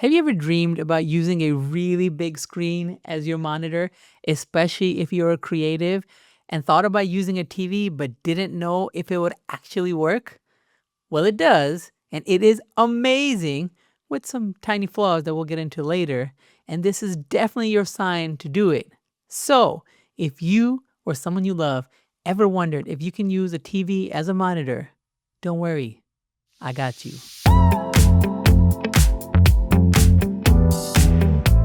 Have you ever dreamed about using a really big screen as your monitor, especially if you're a creative, and thought about using a TV but didn't know if it would actually work? Well, it does, and it is amazing with some tiny flaws that we'll get into later. And this is definitely your sign to do it. So, if you or someone you love ever wondered if you can use a TV as a monitor, don't worry, I got you.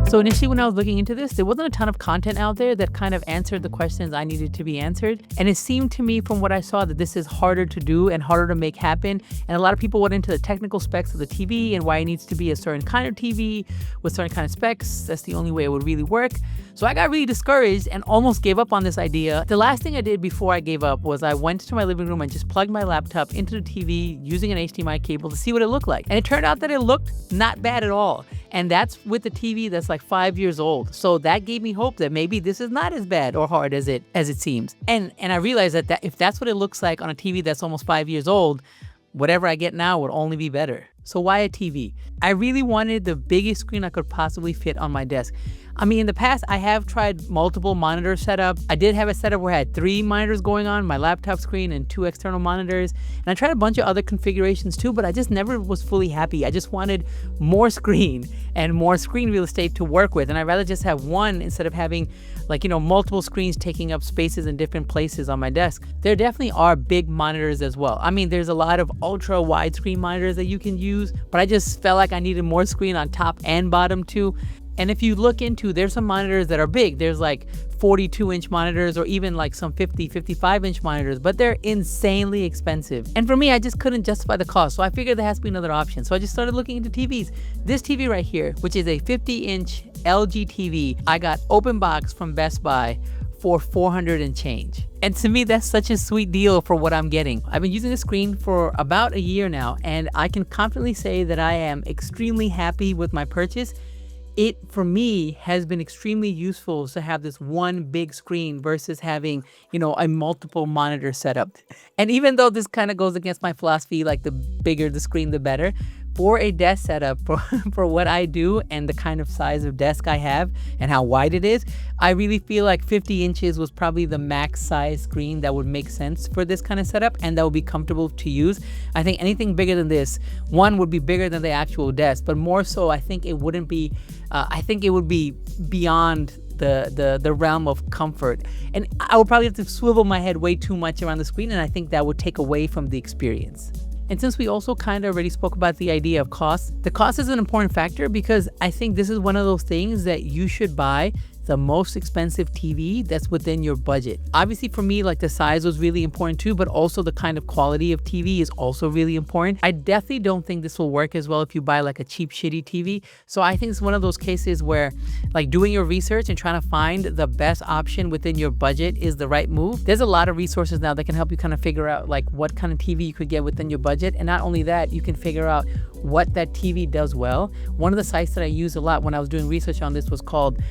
So initially when I was looking into this, there wasn't a ton of content out there that kind of answered the questions I needed to be answered. And it seemed to me from what I saw that this is harder to do and harder to make happen. And a lot of people went into the technical specs of the TV and why it needs to be a certain kind of TV with certain kind of specs. That's the only way it would really work. So I got really discouraged and almost gave up on this idea. The last thing I did before I gave up was I went to my living room and just plugged my laptop into the TV using an HDMI cable to see what it looked like. And it turned out that it looked not bad at all. And that's with the TV that's like 5 years old. So that gave me hope that maybe this is not as bad or hard as it seems. And I realized that if that's what it looks like on a TV that's almost 5 years old, whatever I get now would only be better. So why a TV? I really wanted the biggest screen I could possibly fit on my desk. I mean, in the past, I have tried multiple monitor setups. I did have a setup where I had 3 monitors going on, my laptop screen and 2 external monitors. And I tried a bunch of other configurations too, but I just never was fully happy. I just wanted more screen and more screen real estate to work with. And I'd rather just have one instead of having multiple screens taking up spaces in different places on my desk. There definitely are big monitors as well. I mean, there's a lot of ultra widescreen monitors that you can use, but I just felt like I needed more screen on top and bottom too. And if you look into, there's some monitors that are big. There's like 42-inch monitors or even like some 55-inch monitors, but they're insanely expensive. And for me, I just couldn't justify the cost. So I figured there has to be another option. So I just started looking into TVs. This TV right here, which is a 50-inch LG TV, I got open box from Best Buy for $400 and change. And to me, that's such a sweet deal for what I'm getting. I've been using the screen for about a year now, and I can confidently say that I am extremely happy with my purchase. It, for me, has been extremely useful to have this one big screen versus having, a multiple monitor setup. And even though this kind of goes against my philosophy, like the bigger the screen, the better, for a desk setup, for what I do and the kind of size of desk I have and how wide it is, I really feel like 50 inches was probably the max size screen that would make sense for this kind of setup and that would be comfortable to use. I think anything bigger than this, one, would be bigger than the actual desk, but more so, I think it wouldn't be, I think it would be beyond the realm of comfort. And I would probably have to swivel my head way too much around the screen, and I think that would take away from the experience. And since we also kind of already spoke about the idea of cost, the cost is an important factor because I think this is one of those things that you should buy the most expensive TV that's within your budget. Obviously for me, like the size was really important too, but also the kind of quality of TV is also really important. I definitely don't think this will work as well if you buy like a cheap, shitty TV. So I think it's one of those cases where like doing your research and trying to find the best option within your budget is the right move. There's a lot of resources now that can help you kind of figure out like what kind of TV you could get within your budget. And not only that, you can figure out what that TV does well. One of the sites that I used a lot when I was doing research on this was called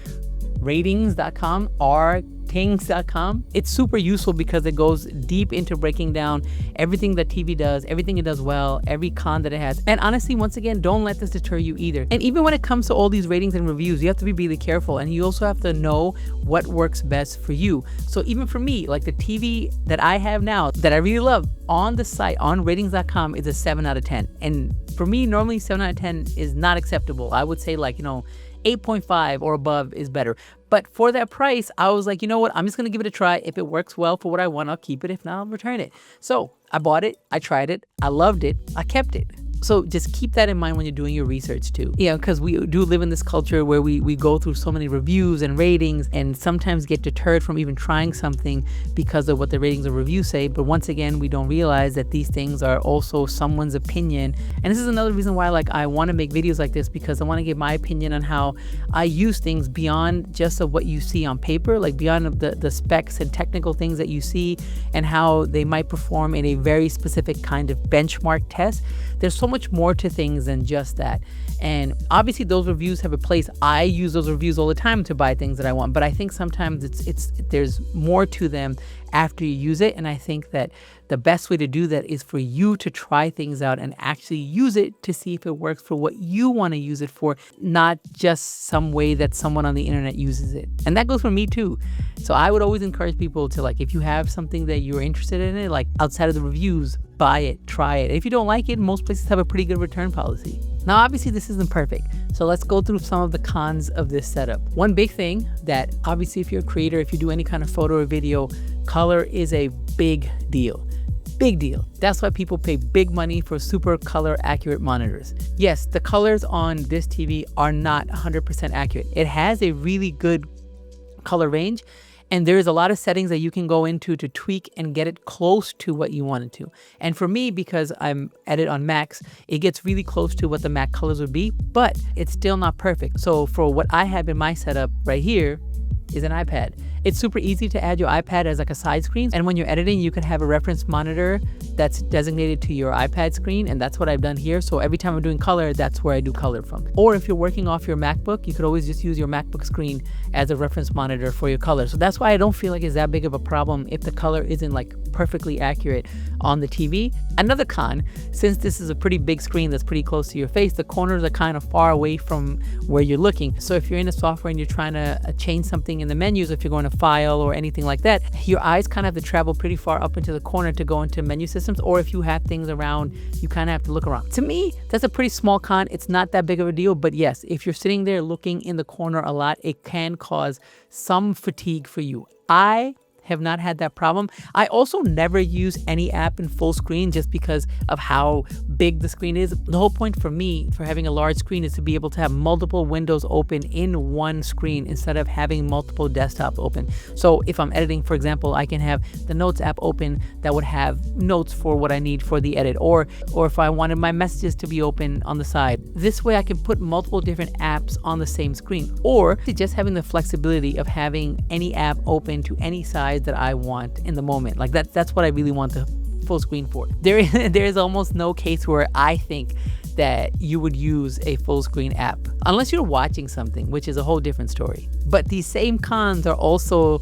ratings.com, rtings.com. It's super useful because it goes deep into breaking down everything that TV does, everything it does well, every con that it has. And honestly, once again, don't let this deter you either. And even when it comes to all these ratings and reviews, you have to be really careful, and you also have to know what works best for you. So even for me, like the TV that I have now that I really love on the site, on ratings.com, is a 7 out of 10. And for me, normally 7 out of 10 is not acceptable. I would say 8.5 or above is better. But for that price, I was like, you know what? I'm just going to give it a try. If it works well for what I want, I'll keep it. If not, I'll return it. So I bought it. I tried it. I loved it. I kept it. So just keep that in mind when you're doing your research too. Because we do live in this culture where we go through so many reviews and ratings and sometimes get deterred from even trying something because of what the ratings or reviews say. But once again, we don't realize that these things are also someone's opinion. And this is another reason why I want to make videos like this, because I want to give my opinion on how I use things beyond just of what you see on paper, like beyond the specs and technical things that you see and how they might perform in a very specific kind of benchmark test. There's so much more to things than just that. And obviously those reviews have a place. I use those reviews all the time to buy things that I want, but I think sometimes it's there's more to them after you use it. And I think that the best way to do that is for you to try things out and actually use it to see if it works for what you want to use it for, not just some way that someone on the internet uses it. And that goes for me too. So I would always encourage people to, like, if you have something that you're interested in it, like outside of the reviews, buy it, try it. If you don't like it, most places have a pretty good return policy. Now, obviously, this isn't perfect. So let's go through some of the cons of this setup. One big thing that obviously if you're a creator, if you do any kind of photo or video, color is a big deal. Big deal. That's why people pay big money for super color accurate monitors. Yes, the colors on this TV are not 100% accurate. It has a really good color range, and there's a lot of settings that you can go into to tweak and get it close to what you want it to. And for me, because I'm edit on Macs, it gets really close to what the Mac colors would be, but it's still not perfect. So for what I have in my setup right here is an iPad. It's super easy to add your iPad as like a side screen. And when you're editing, you can have a reference monitor that's designated to your iPad screen. And that's what I've done here. So every time I'm doing color, that's where I do color from. Or if you're working off your MacBook, you could always just use your MacBook screen as a reference monitor for your color. So that's why I don't feel like it's that big of a problem if the color isn't like perfectly accurate on the TV. Another con, since this is a pretty big screen that's pretty close to your face, the corners are kind of far away from where you're looking. So if you're in a software and you're trying to change something in the menus, if you're going to file or anything like that, your eyes kind of have to travel pretty far up into the corner to go into menu systems. Or if you have things around, you kind of have to look around. To me, that's a pretty small con. It's not that big of a deal. But yes, if you're sitting there looking in the corner a lot, it can cause some fatigue for you. I have not had that problem. I also never use any app in full screen just because of how big the screen is. The whole point for me for having a large screen is to be able to have multiple windows open in one screen instead of having multiple desktops open. So if I'm editing, for example, I can have the Notes app open that would have notes for what I need for the edit, or if I wanted my messages to be open on the side. This way I can put multiple different apps on the same screen, or just having the flexibility of having any app open to any size that I want in the moment. Like that's what I really want the full screen for. There is almost no case where I think that you would use a full screen app unless you're watching something, which is a whole different story. But these same cons are also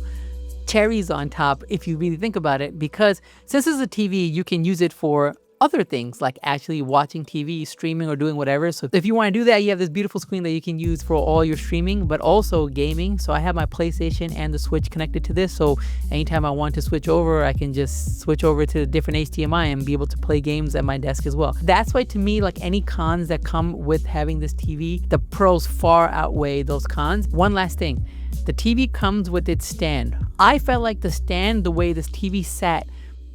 cherries on top if you really think about it, because since it's a TV, you can use it for other things like actually watching TV, streaming, or doing whatever. So if you want to do that, you have this beautiful screen that you can use for all your streaming, but also gaming. So I have my PlayStation and the Switch connected to this. So anytime I want to switch over, I can just switch over to a different HDMI and be able to play games at my desk as well. That's why to me, like any cons that come with having this TV, the pros far outweigh those cons. One last thing, the TV comes with its stand. I felt like the stand, the way this TV sat,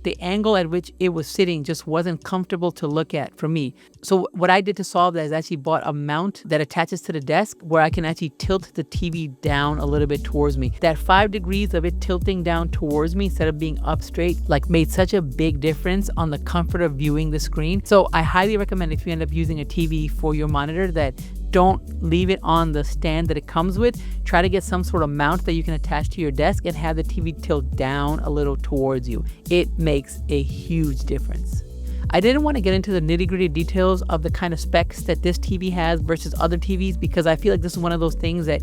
the angle at which it was sitting just wasn't comfortable to look at for me. So what I did to solve that is actually bought a mount that attaches to the desk where I can actually tilt the TV down a little bit towards me. That 5 degrees of it tilting down towards me instead of being up straight like made such a big difference on the comfort of viewing the screen. So I highly recommend if you end up using a TV for your monitor that don't leave it on the stand that it comes with. Try to get some sort of mount that you can attach to your desk and have the TV tilt down a little towards you. It makes a huge difference. I didn't want to get into the nitty-gritty details of the kind of specs that this TV has versus other TVs because I feel like this is one of those things that,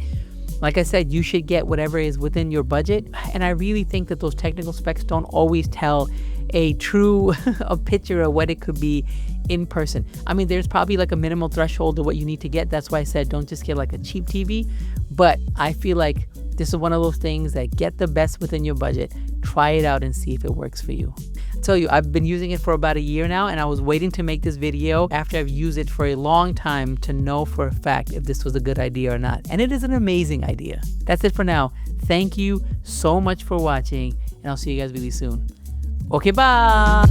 like I said, you should get whatever is within your budget. And I really think that those technical specs don't always tell a true a picture of what it could be in person. I mean, there's probably like a minimal threshold of what you need to get. That's why I said don't just get like a cheap TV. But I feel like this is one of those things that get the best within your budget. Try it out and see if it works for you. I tell you, I've been using it for about a year now, and I was waiting to make this video after I've used it for a long time to know for a fact if this was a good idea or not. And it is an amazing idea. That's it for now. Thank you so much for watching, and I'll see you guys really soon. Okay, bye.